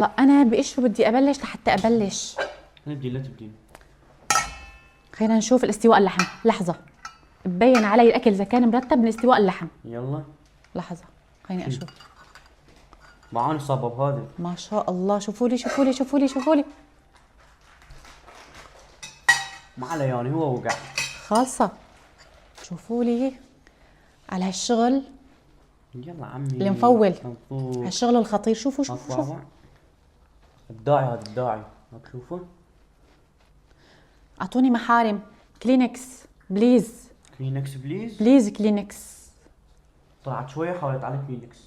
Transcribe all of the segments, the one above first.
لا انا بايش شو بدي ابلش لحتى ابلش. لا تبدين. خلينا نشوف الاستواء اللحم. لحظه، ببين علي الاكل اذا كان مرتب من استواء اللحم. يلا لحظه خليني اشوف. معاني صبب هذا. ما شاء الله، شوفوا لي شوفوا لي شوفوا لي شوفوا لي. ما علي يعني هو وقع. خالصه، شوفوا لي على هالشغل يلا عمي المفول، مبسوط. هالشغل الخطير. شوفوا شوفوا شوفوا. الداعي هذا الداعي، ما تشوفوا؟ اعطوني محارم. كلينكس بليز. كلينكس بليز. بليز كلينكس. طلعت شوية حاولت على كلينكس.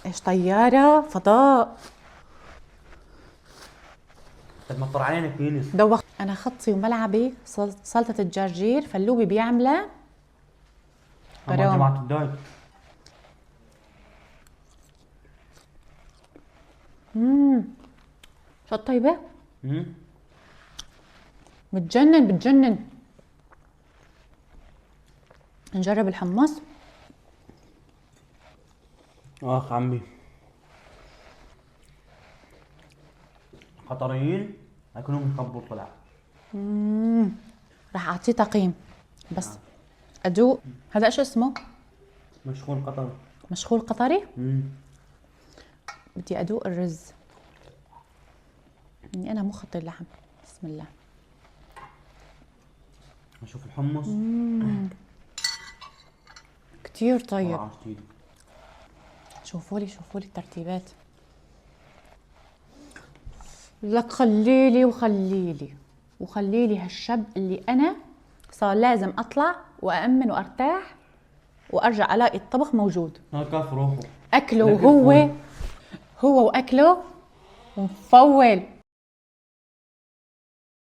ايش طيارة فضاء. طيب ما طلع علينا كلينكس. دوخ. انا خطي وملعبي سلطة الجرجير فلوبي بيعملها أما غرام. جماعة الدايت. شو طيبة؟ امم بتجنن بتجنن. نجرب الحمص. اخ عمي قطريين اكلهم يخبوا طلع. راح اعطيه تقييم بس ادوق. هذا ايش اسمه؟ مشغول قطر. مشغول قطري. بدي ادوق الرز، اني انا مو خطي اللحم. بسم الله. اشوف الحمص. كتير طيب. طلع جديد. شوفوا لي شوفوا لي الترتيبات. لك خليلي وخليلي وخليلي هالشب اللي انا صار لازم اطلع وأأمن وارتاح وارجع الاقي الطبخ موجود. كاف روحه اكله وهو واكله ومفول.